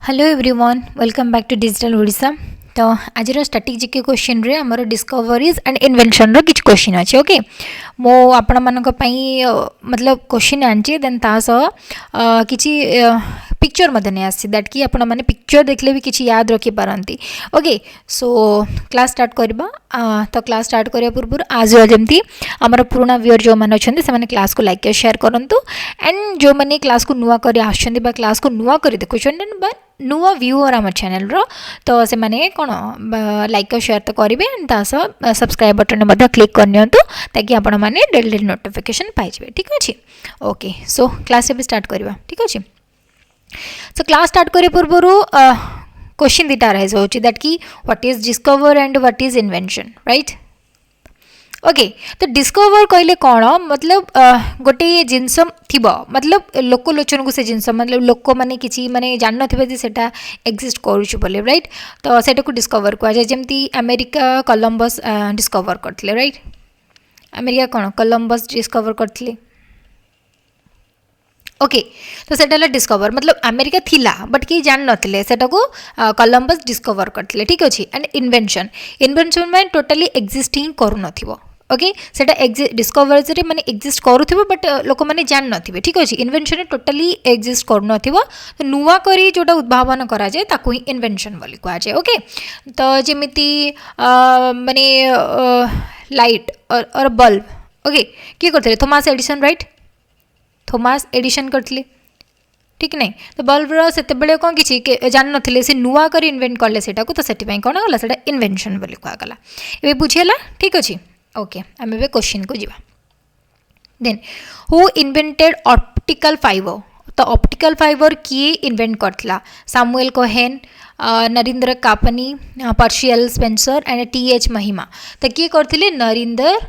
Hello everyone welcome back to digital Odisha. तो आज static GK question रे हमर डिस्कवरीज एंड इन्वेंशन रो किछ क्वेश्चन अछि। ओके मो आपण मानक पई मतलब क्वेश्चन आनची देन ता सह किछि पिक्चर मधे नै आसी दैट कि आपण माने पिक्चर देखले भी किछि याद रखि पारंती। ओके सो क्लास स्टार्ट करबा। तो क्लास स्टार्ट करिया पूर्व आज जेमती हमर पुराना व्यूअर जो माने अछंती से माने क्लास को लाइक शेयर करंतु एंड जो माने क्लास को नुवा करी आछंती बा क्लास को नुवा करी देखुछन बा नुआ व्यूअर आम चैनल रो तो से माने कोन लाइक शेयर तो करेंगे एंड सब्सक्राइब बटन में क्लिक करनी ताकि आपण मैंने डेली डेली नोटिफिकेशन पाइबे। ठीक अच्छे ओके सो क्लास भी स्टार्ट करवा। ठीक अच्छे सो क्लास स्टार्ट करे पूर्व क्वेश्चन दीटा राइज हो दैट कि what is discover and what is invention right. Okay तो डिस्कवर कहले कौन मतलब गोटे जिनस थिबो मतलब लोकलोचन को से जिनस मतलब लोक माने किछि माने जान नथिबे जे सेटा एक्जिस्ट करूछु बोले राइट। तो सेटा को डिस्कवर को जाय जेमती अमेरिका कोलंबस डिस्कवर करथले राइट। अमेरिका कोन कोलंबस डिस्कवर करथले। ओके तो सेटा डिस्कवर मतलब अमेरिका थिला बट कि जान नथिले सेटा को कोलंबस डिस्कवर करथले। ठीक अछि एंड इन्वेंशन इन्वेंशन में टोटली एक्जिस्टिंग करू नथिबो। ओके सेटा डिस्कवरीज रे माने एक्जिस्ट करूथिबो बट लोक माने जान नथिबे। ठीक अछि इन्वेंशन टोटली एक्जिस्ट करू नथिबो तो नुवा करी जोटा उद्भावन करा जाय ताकू ही इन्वेंशन बोली कहा जाय। ओके तो जेमिति माने लाइट और बल्ब ओके की करथले Thomas Edison right. Thomas Edison करथले ठीक नहीं तो बल्ब रो सेते बेले कोन किछि जान नथिले से नुवा करी इन्वेंट करले सेटा को तो सेति पई कोन होला सेटा इन्वेंशन बोली कहा गला। एबे बुझियला ठीक अछि ओके आम ए क्वेश्चन को जीवा। Then who invented optical fibre तो ऑप्टिकल फाइबर किए इन्वेंट करथला Samuel Cohen Narendra Kapany Percy L Spencer and T H. Maiman तो किए करथिले Narendra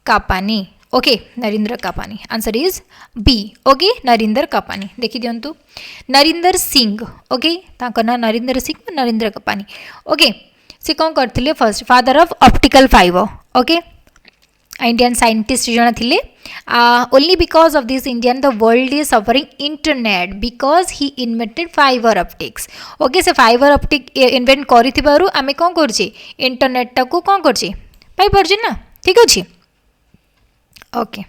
Kapany. Okay Narendra Kapany answer is B. Okay Narendra Kapany देखि दियंतु नरेंद्र सिंह ओके ताको ना नरेंद्र सिंह नरेंद्र कापानी। ओके से कौन करथिले first father of optical fibre. Okay Indian scientist जन थिले only because of this Indian the world is suffering internet because he invented fibre optics. Okay से फाइबर ऑप्टिक इन्वेंट करिथिबारु आमे कोन करछि इंटरनेट टा को कोन करछि पाई परछि ना। ठीक अछि okay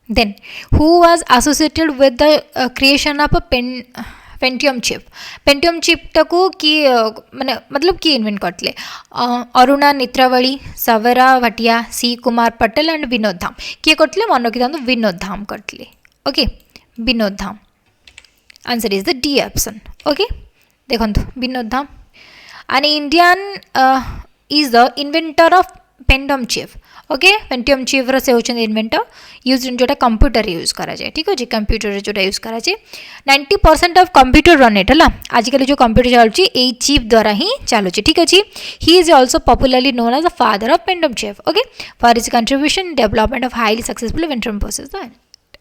then who was associated with the creation of a Pentium chip टाको कि माने मतलब कि इन्वेंट करते अरुणा नेत्रावली सवेरा भाटिया सी कुमार पटेल एंड विनोद धाम किए करते मन रखी था विनोद धाम करते। Okay Vinod Dham answer is the D option. Okay देखो Vinod Dham and Indian is the inventor of Pentium chip. Okay Pentium chip से होचन इन्वेंटर यूज जोटा कंप्यूटर यूज करा जाए। ठीक अच्छे कंप्यूटर जोटा यूज करा जाए 90% ऑफ कंप्यूटर रन इट है आजिकल जो कंप्यूटर चलुची ए चिप द्वारा ही चलुची। ठीक अच्छे he is also popularly known as the father of Pentium chip. Okay for his contribution development of highly successful Pentium process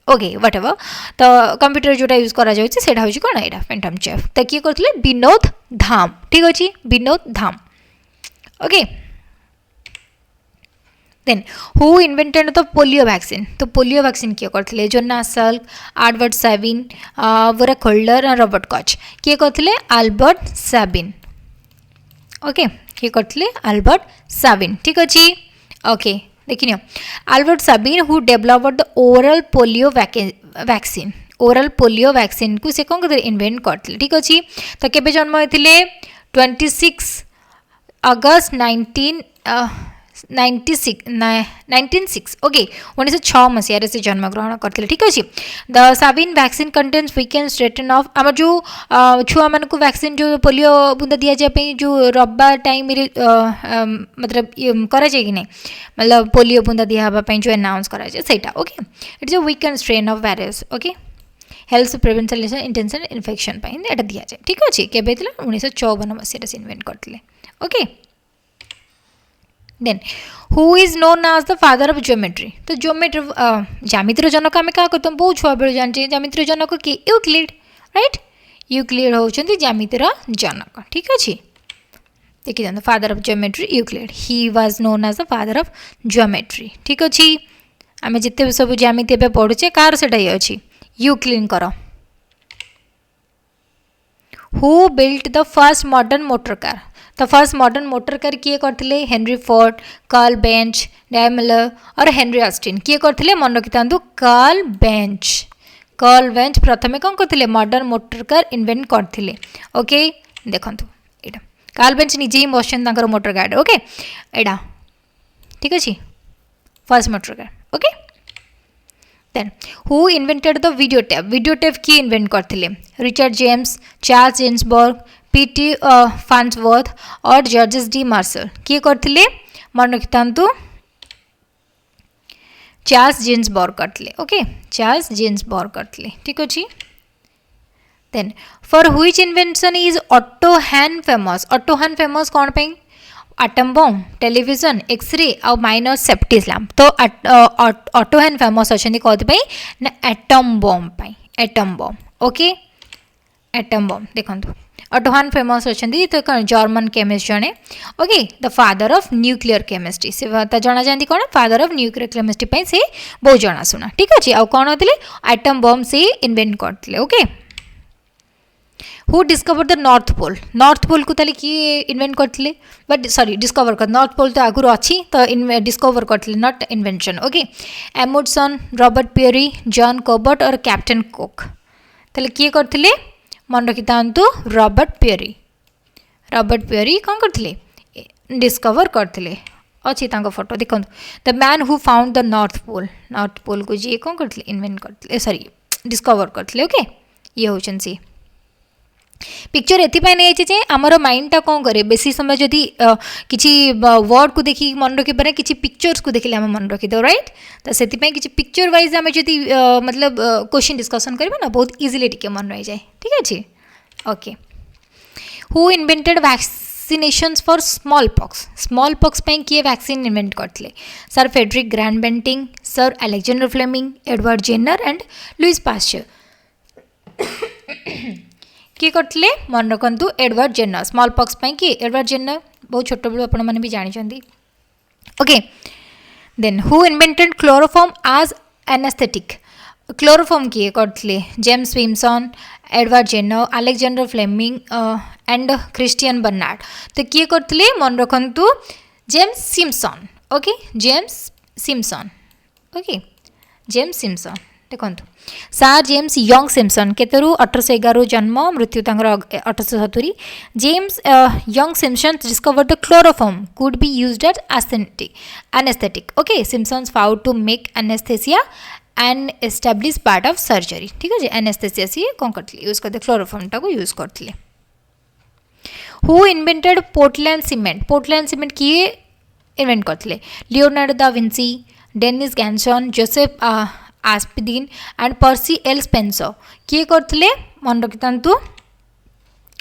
okay whatever तो computer जोटा use करा जाउची सेटा होची कोन एटा पेंटियम चिप तो किए करथले विनोद धाम। ठीक अच्छे Vinod Dham. Okay then who invented the polio vaccine तो पोलियो वैक्सीन किए करथिले जोनास साल्क एडवर्ड सैबिन वोरा खोल्डर और रॉबर्ट कॉच किए करथिले अल्बर्ट सैबिन। ओके किए करथिले अल्बर्ट सैबिन। ठीक अछि ओके देखिनियो Albert Sabin who developed the oral polio vaccine को से कोन करथिले इन्वेंट करथिले। ठीक अछि तो केबे जन्म होइथिले 26 अगस्त 1906 ओके 1906 मसीह से जन्मग्रहण करते। ठीक अच्छे the Sabin vaccine contains weakened strain of आम जो छुआ मान को वैक्सीन जो पोलियो बुंदा दि जाए जो रब्बा टाइम मतलब करा जाए कि नहीं मतलब पोलियो बुंदा दिहापी जो अनाउंस करा जाए सेटा। Okay it's a weekend strain of virus. Okay health prevention intention infection एटा दि जाए। ठीक अच्छे केबे 1954 मसीह से इन्वेंट करते। Okay then who is known as the father of geometry तो ज्योमेट्री ज्यामितिर जनक आम क्या करते बहुत छुआ बेलू जाने ज्यामितिर जनक किए यूक्लिड राइट यूक्लिड होउछंती ज्यामितिर जनक। ठीक अच्छे देखिए जान father of geometry Euclid he was known as the father of geometry. ठीक अच्छे आम जिते सब ज्यामिति पढ़ुचे कार से यूक्लिड कर who built the first modern motor car the first modern motor car किए करथिले Henry Ford Karl Benz Daimler और हेनरी ऑस्टिन किए करथिले मन रखितांतु कार्ल बेंच प्रथमे कौन करथिले मॉडर्न मोटर कार इन्वेंट करथिले ओके देखंतु एटा कार्ल बेंच निजे ही बसछन तांकर मोटर कार ओके एटा ठीक अछि first motor car okay then who invented the video tape की इन्वेंट करथिले Richard James Charles Ginsburg PT Farnsworth और जॉर्जेस डी मार्शल किए करथिले मन रखितांतु चार्ल्स जिन्सबर्ग करथिले ओके चार्ल्स जिन्सबर्ग करथिले ठीक अछि then for which invention is Otto Hahn famous कौन पे एटम बॉम्ब टेलीविजन एक्सरे और माइनर सेफ्टी लैंप तो ऑटो हैन फेमस अच्छे कौन ना atom bomb okay atom bomb देखो ऑटो हैन फेमस अच्छे तो जर्मन केमिस्ट जड़े okay the father of nuclear chemistry से जना जाती कौन फादर ऑफ न्यूक्लियर केमिस्ट्री से बहुत जनाशुना ठीक अच्छे आउ कौन होते एटम बॉम्ब से इन्वेंट करते okay who discover the north pole को ताले किए इन्वेंट करथिले बट सॉरी डिस्कवर कर नॉर्थ पोल तो आगुर अच्छी तो डिस्कवर करथिले not invention okay Amundsen Robert Peary John Cobert और कैप्टन कुक ताले किए करथिले मन रखितांतु रॉबर्ट पेरी कौन करथिले डिस्कवर करथिले अच्छी तांको फोटो देखंतु the man who found the north pole को जी कौन करथिले इन्वेंट करथिले सॉरी डिस्कवर करथिले ओके ये होचन सी पिक्चर एपाई नहीं आमर माइंडटा कौन करे बेसी समय जदि किसी वर्ड को देखिए मन रखिपारे किसी पिक्चर्स को देखिले आम मन रखिद राइट तो से किसी पिक्चर वाइज आम जदि मतलब क्वेश्चन डिस्कसन करबा ना बहुत इजिली टिके मन रही जाए ठीक अच्छे okay who invented vaccinations for smallpox पे किए वैक्सीन इन्वेंट करते sir Frederick Grant Banting sir Alexander Fleming Edward Jenner and Louis Pasteur किए करते मन रखु एडवर्ड जेनर स्मॉल पॉक्स पे कि एडवर्ड जेनर बहुत छोट बेलू आपण मैंने भी जानी okay then who invented chloroform as anaesthetic chloroform किए करते James Simpson Edward Jenner Alexander Fleming and Christian Barnard तो किए करते मन रखु James Simpson okay James Simpson देखो सार जेम्स यंग सिम्पसन केतरु 1811 जन्म मृत्यु 1870 James Young Simpson discover the chloroform could be used as anaesthetic okay Simpson's found to make anaesthesia and establish part of surgery ठीक है anaesthesia सी कौन करते use करते chloroform टाको use करते हु इन्वेंटेड पोर्टलैंड सीमेंट किए इन्वेंट करते Leonardo da Vinci Dennis Ganson Joseph Aspdin and Percy L Spencer किए करते मन रखितांतु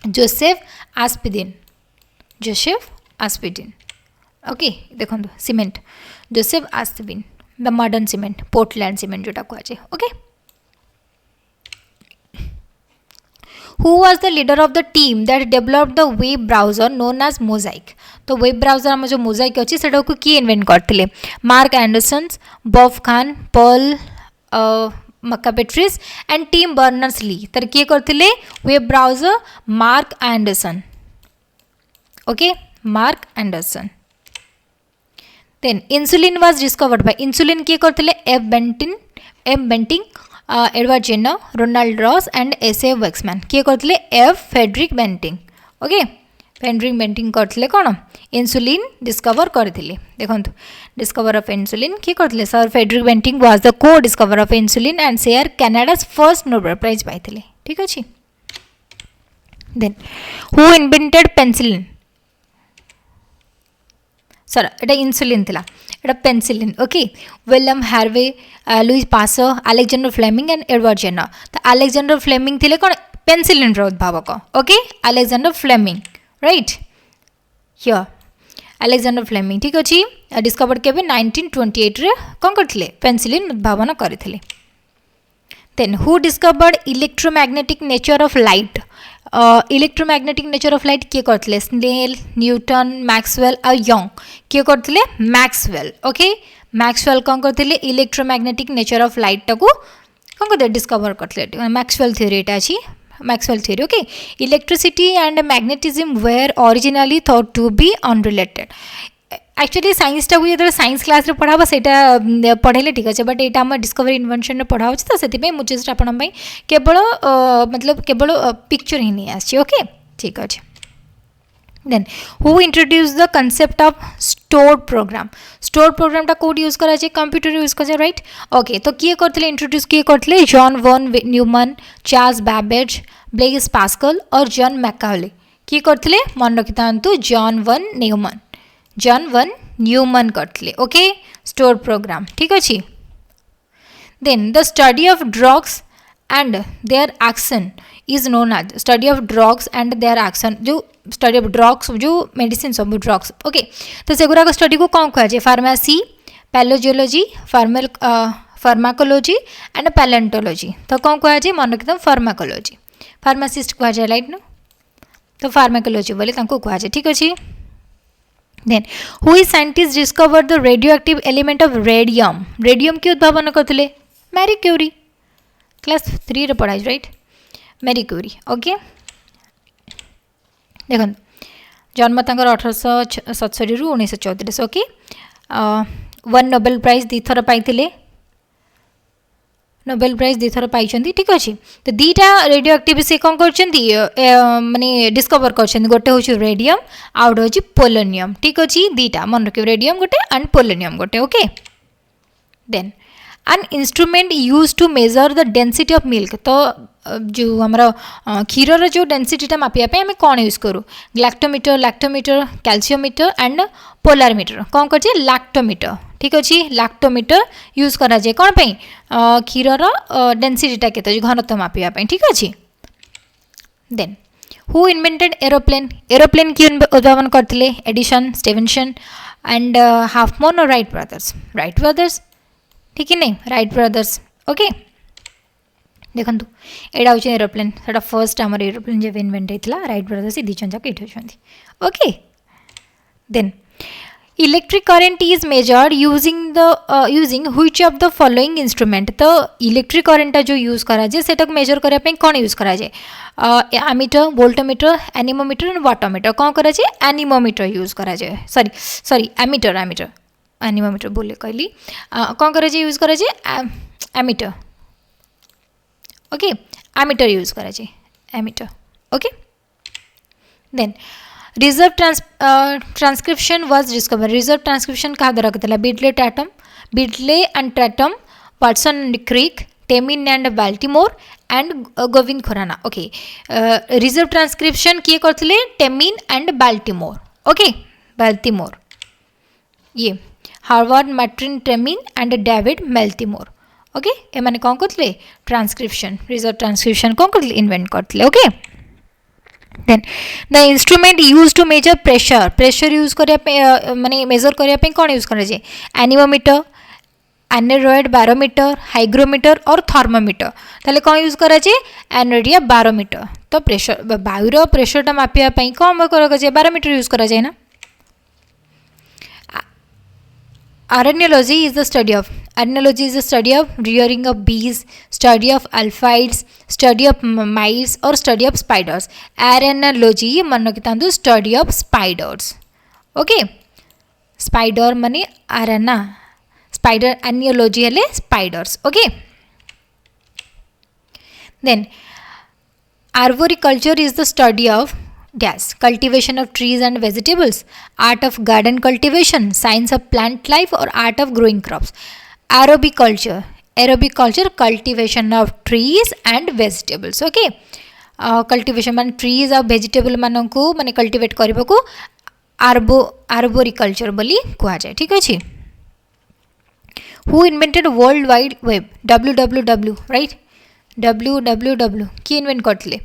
जोसेफ आस्पिदिन ओके देखो cement Joseph Aspdin the modern cement Portland cement जोटा कहुए okay who was the leader of the team that developed the web browser known as Mosaic तो web browser आम जो मोजाइक अच्छी से किए इन्वेंट करते मार्क एंडरसन बॉब खान पर्ल मकाबेट्रिस एंड टीम बर्नर्स ली तर किए करते web browser Marc Andreessen okay Marc Andreessen then insulin was discovered by insulin किए करते F Banting Edward Jenner Ronald Ross and S A Waksman किए करते F Frederick Banting okay Frederick Banting करते कौन insulin discover करते देखो discover of insulin किए करते sir Frederick Banting was the co discover of insulin and से are Canada's first Nobel prize पाइले ठीक अच्छे then who invented penicillin sir एटा इंसुलिन थिला एटा penicillin okay William Harvey Louis Pasteur Alexander Fleming and Edward Jenner तो Alexander Fleming थिले कौन पेनिसिलिन रो उद्भावक okay Alexander Fleming right here Alexander Fleming ठीक अच्छे डिस्कवर के 1928 रे कौन करथिले पेनिसिलिन उद्भावन करथिले then who discovered electromagnetic nature of light electromagnetic nature of light किए करथिले स्नेल न्यूटन मैक्सवेल और यंग किए करथिले मैक्सवेल ओके मैक्सवेल कौन करथिले इलेक्ट्रोमैग्नेटिक नेचर ऑफ लाइट टाको कौन करते डिस्कवर करथिले मैक्सवेल थ्योरी एटा अछि Maxwell theory. Okay, electricity and magnetism were originally thought to be unrelated. Actually science टाक जो साइंस क्लास पढ़ा से पढ़े ठीक अच्छे बट यहाँ आम डिस्कवरी इन्वेंशन पढ़ा तो से मुझे आपण केवल मतलब केवल पिक्चर ही नहीं आसी. ओके ठीक अच्छे. Then who introduce the concept of stored program. Stored program टा कोड यूज करा जाए कंप्यूटर यूज करा जाए राइट. ओके तो किए करथिले इंट्रोड्यूस किए करथिले John von Neumann, Charles Babbage, Blaise Pascal और जॉन मैकाउले. किए करथिले मन रखि थांतु जॉन वन न्यूमन करथिले. ओके स्टोर्ड प्रोग्राम ठीक अच्छे. Then the study of drugs and their action is known as study of drugs and their action. जो स्टडी ऑफ ड्रग्स जो मेडिसिन सब ड्रग्स. ओके तो से गुराक स्टडी को कौन कहुए pharmacy, palaeogeology, pharmacology and palaeontology. तो कौन कहुए मन रखिद फार्माकोलॉजी. फार्मासिस्ट कहुए राइट ना तो फार्माकोलॉजी बोले कहुए ठीक अच्छे. Then who is scientist discover the radioactive element of radium. Radium की उद्भावन करते मैरी क्यूरी. क्लास 3 रे पढ़ाई राइट मैरी क्यूरी. ओके देखो जन्म तंकर 1877 रु 1934. ओके 1 नोबेल प्राइज 2 थर पाई नोबेल प्राइज 2 थर पाई ठीक अच्छे. तो दीटा रेडियो एक्टिव से कौन कर माने डिस्कवर कर गोटे हूँ रेडियम आउ गोटे हूँ पोलोनियम. ठीक अच्छे दीटा मन रख रेडियम गोटे एंड पोलोनियम गोटे. Okay then an instrument used to measure the density of milk. तो जो हमारा क्षीर जो डेनसीटी मापिया आम कौन यूज करूँ लैक्टोमीटर, कैल्सियोमीटर एंड पोलारमीटर. कौन कर लैक्टोमीटर ठीक अच्छे. लैक्टोमीटर यूज करा जाए कौन क्षीर डेनसीटा के घनत्व मापिया ठीक अच्छे. Then who invented aeroplane. Aeroplane की उद्भावन करते एडिसन, स्टीफेंसन एंड हाफमैन और राइट ब्रदर्स ठीक है नहीं राइट ब्रदर्स. ओके देखो यहाँ हूँ एरोप्लेन से फर्स्ट आम एरोप्लेन जब इन्वेंट होता राइट ब्रदर्स दी जन जाक ये. Okay then electric current is measured using which of the following instrument. तो इलेक्ट्रिक करेंटा जो यूज करा जाए सेटा मेजर करने कौन यूज करा जाए एमीटर, वोल्टमीटर, एनीमोमीटर एंड वाटोमीटर. कौन करा जाए एनीमोमीटर यूज करा जाए सॉरी एमीटर एनीमोमीटर बोले कहली कौन करा जाए यूज करा जाए एमीटर. ओके एमीटर यूज करा जाए ammeter. Okay then reverse transcription was discover. Reverse transcription क्या द्वारा करता Beadle and Tatum, Watson and Crick, Temin and Baltimore and Govind Khorana. Okay reverse transcription किए करते Temin and Baltimore. Okay Baltimore ये Harvard Martin Temin and David Baltimore. Okay ए माने कौन करते ट्रांसक्रिप्शन रिजर्व ट्रांसक्रिप्शन कौन करते इन्वेंट करते. Okay then the instrument use to measure pressure use करने माने मेजर करने कौन यूज कर एनीमोमीटर, एनोरॉइड बारोमीटर, हाइग्रोमीटर और थर्मोमीटर. ताले कौन यूज करा एनोड या बारोमीटर. तो प्रेशर वायुर प्रेशरटा मापिया कौन कर बारोमीटर यूज करा जाए ना. Arenology is the study of rearing of bees, study of alphides, study of mice or study of spiders. Arenology मन रखिता study of spiders. Okay spider माने arena, spider arenology हेले spiders. Okay then arboriculture is the study of cultivation of trees and vegetables, art of garden cultivation, science of plant life or art of growing crops. Arboriculture cultivation of trees and vegetables. Okay cultivation मान trees और vegetable मान को माने cultivate करबा को arboriculture बोली कहा जाए. ठीक अछि. Who invented world wide web? www right www की इन्वेंट करथिले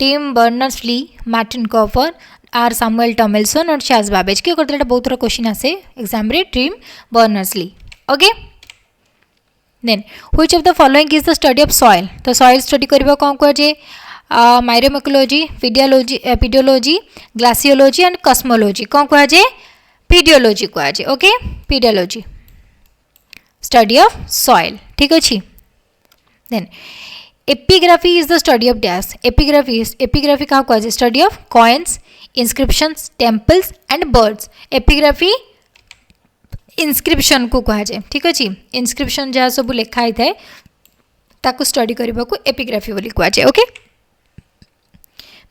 Tim Berners-Lee, Martin Cooper, or Samuel Tomlinson और चार्ल्स बैबेज. किए करथिले बहुत थोड़ा क्वेश्चन आसे एग्जाम रे Tim Berners-Lee. Okay then which of the following is the study of soil. तो सॉइल स्टडी करबा कौन कह जे माइरोमोकोलॉजी, पीडियोलॉजी, ग्लासियोलॉजी एंड कॉस्मोलॉजी. कौन कह जे पीडियोलॉजी कह जे. Okay pedology study of soil. ठीक अछि. Then epigraphy is the study of dash epigraphy क्या कहुए study of coins inscriptions temples and birds epigraphy inscription को कहुए ठीक अच्छे इनस्क्रिप्शन जहाँ सब लिखाई थाए ताकू स्टडी करने को एपिग्राफी बोली कहुए okay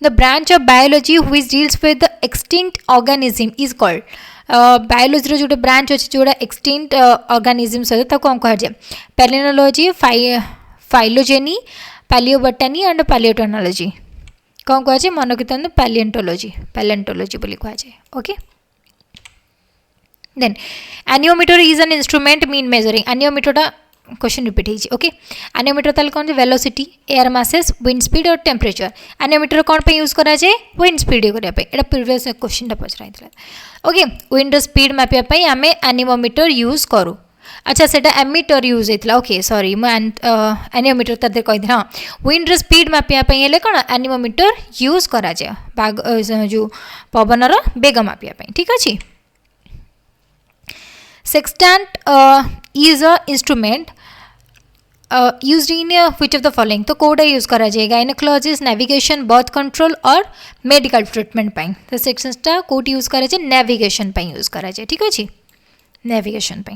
the branch of biology which deals with the extinct organism is called biology जो ब्रांच अच्छे जोड़ा एक्सटिंक्ट ऑर्गेनिज्म सहित कौन कहुए palynology phylogeny palaeobotany and palaeotechnology कौन कहुए मन रखिता पैलियोंटोलॉजी बोली कहुए okay then anemometer is an instrument mean measuring anemometer question repeat होती ओके एनियोमीटर ताल कौन velocity air masses wind speed और टेम्परेचर एनियोमीटर कौन पे यूज करा जाए विंड स्पीड करने एटा प्रीवियस क्वेश्चन पचरा ओके विंड स्पीड मापिया आम एनिमोमीटर यूज करूँ अच्छा सेटा एमीटर यूज होता ओके सॉरी एनियोमीटर तर कही हाँ विंड स्पीड मापिया कौन एनिमोमीटर यूज करा जाए जो पवनर बेग मापिया ठीक अच्छे sextant is a instrument used in which of the following तो कोड़ा यूज करा जाए गायनोकोलॉजिस्ट नेविगेशन बर्थ कंट्रोल और मेडिकल ट्रीटमेंट पाई तो सेक्शनटा कोटी यूज करा जाए नेविगेशन पाई यूज करा जाए ठीक अच्छे नेविगेशन पाई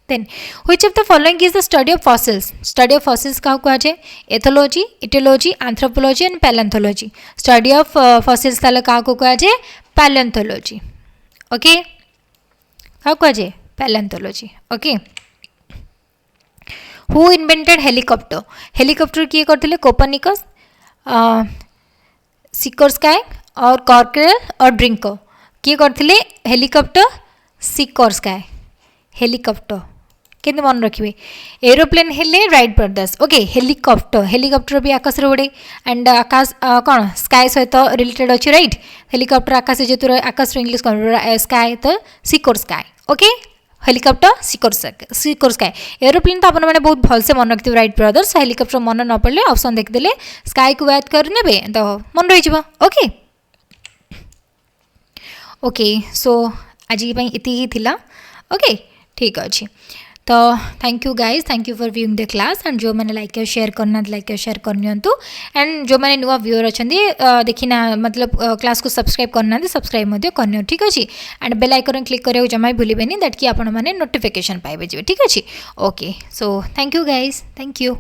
then which of the following is the study of fossils क्या कहुए ethology etiology anthropology and palaeontology study of fossils ताले क्या कहुए पैलेंथोलॉजी ओके क्या कहुए palaeontology okay who invented helicopter किए करते कोपर्निकस सिकोर्स्काय और कॉर्केल और ड्रिंको किए करते हेलिकॉप्टर सिकोर्स्काय हेलिकॉप्टर केंद्र मन रखिए एरोप्लेन हेले राइट ब्रदर्स ओके हेलिकॉप्टर भी आकाश रे उड़े एंड आकाश कौन स्काय सहित रिलेटेड अच्छे राइट हेलिकॉप्टर आकाश जो आकाश इंग्लिश कौन स्काय तो सिकोर sky okay helicopter सिकोर sky aeroplane तो आपने बहुत भलसे मन रखिए राइट ब्रदर्स हेलिकॉप्टर मन न पड़े ऑप्शन देखिदेले स्काय को याद करने तो मन रही ओके ओके सो आज इति ही थिला ओके ठीक अच्छे तो thank you guys thank you for viewing the class and जो मैंने लाइक शेयर करना लाइक शेयर करनी एंड जो मैंने नुआ व्यूअर अच्छा देखना मतलब क्लास को सब्सक्राइब करना सब्सक्राइब करनी ठीक अच्छे एंड बेल आइकन क्लिक करा जमा भूलें दैट कि आपने नोटिफिकेशन पाइबे ठीक अच्छे okay so thank you guys thank you